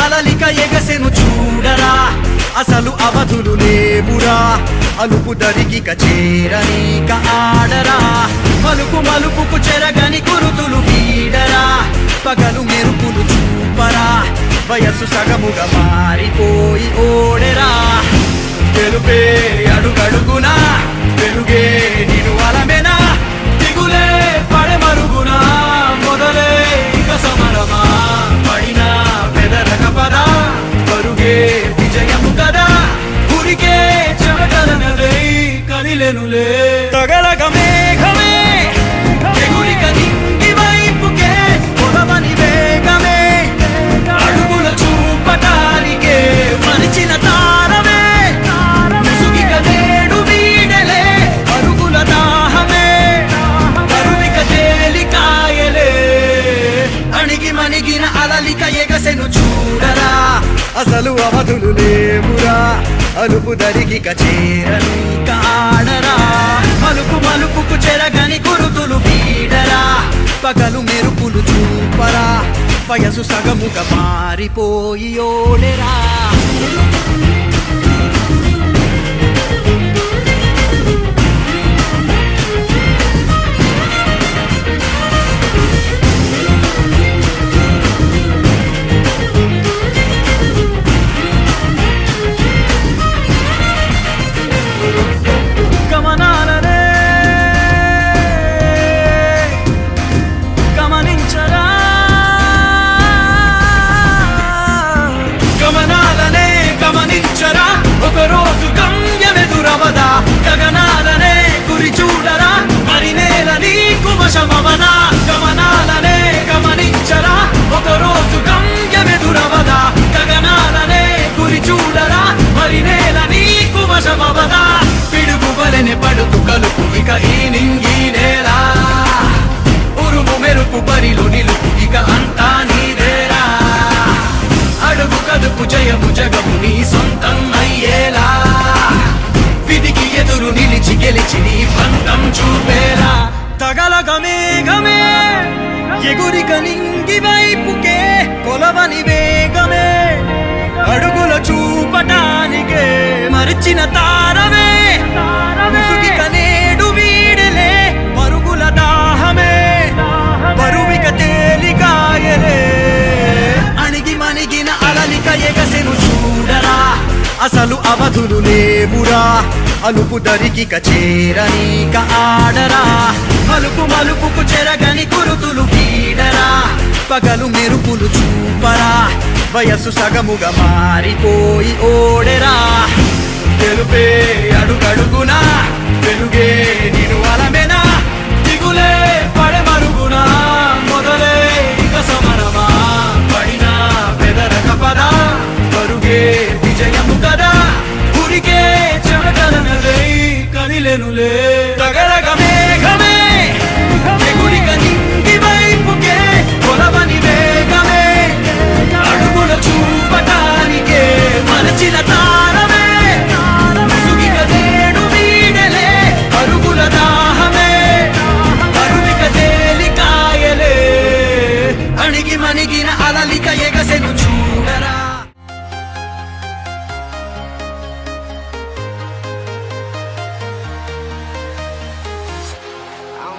అలలిక ఎగసెను చూడరా అసలు అవధులు లేవురా అలుపు దరికిక చేరనీక ఆడరా మలుపు మలుపుకు చెరగని కురుతులు వీడరా పగలు మెరుపులు చూపరా వయస్సు సగముగా మారిపోయి ఓడెరా తెలుపే అడుగడుగునా వెలుగే నిను అలమెనా దిగులే పడమరుగునా మొదలే ఇక సమరమా పడిన బెదరక పదా పరుగే విజయము కదా ఉరికే చెమటలనలే కదిలెనులే తగలగ మేఘమే ఎగురిక నింగి వైపుకే పొలవని వేగమే అడుగుల చూపటానికే మరిచిన తారమే ముసుగిక నేడు వీడలే అరుగుల దాహమే కరువిక తేలికాయలే అణిగి మణిగిన అలలిక ఎగసెను చూడరా అసలు అవధులు లేవురా అలుపు దరికిక చేరనీక ఆడరా మలుపు మలుపుకు చెరగని కురుతులు వీడరా పగలు మెరుపులు చూపరా వయసు సగముగా మారిపోయి ఓడెరా గమనాలనే గమనించరా గమనాలనే గమనించరా ఒకరోజు గమ్యమెదురవదా గగనాలనే గురి చూడరా మరి నేల నీకు వశమవనా గమనాలనే గమనించరా ఒకరోజు గమ్యమెదురవదా గగనాలనే గురి చూడరా మరి నేల నీకు వశమవదా పిడుగు వలెనే పడుతు కలుపు ఇక ఈ నింగి నేల ఉరుము మెరుపు బరిలో నిలుపు ఇక అంతా నీదేరా అడుగు కదుపు జయము జగము నీ సొంతం అయ్యేలా విధికి ఎదురు నిలిచి గెలిచి నీ పంతం చూపేలా తగలగ మేఘమే ఎగురిక నింగి వైపుకే కొలవని వేగమే అడుగుల చూపటానికే మరిచిన తారమే ముసుగిక నేడు వీడలే పరుగుల దాహమే బరువిక తేలికాయలే అణిగి మణిగిన అలలిక ఎగసెను చూడరా అసలు అవధులు లేవురా అలుపు దరికిక చేరనీక ఆడరా మలుపు మలుపుకు చెరగని కురుతులు వీడరా పగలు మెరుపులు చూపరా వయస్సు సగముగా మారిపోయి ఓడెరా తెలుపే అడుగడుగునా వెలుగే నిను అలమెనా దిగులే పడమరుగునా మొదలే ఇక సమరమా పడిన బెదరక పదా పరుగే విజయము కదా ఉరికే చెమటలనలే కదిలెనులే తగలగ మేఘమే ఎగురిక నింగి వైపుకే కొలవని వేగమే అడుగుల చూపటానికే మరచిన తారమే ముసుగిక నేడు వీడలే అరుగుల దాహమే కరువిక తేలికాయలే అణిగి మణిగిన అలలిక ఎగసెను చూడరా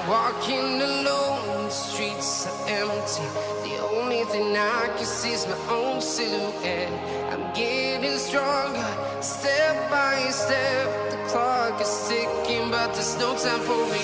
Walking alone, the streets are empty. The only thing I can see is my own silhouette. I'm getting stronger, step by step. The clock is ticking, but there's no time for me.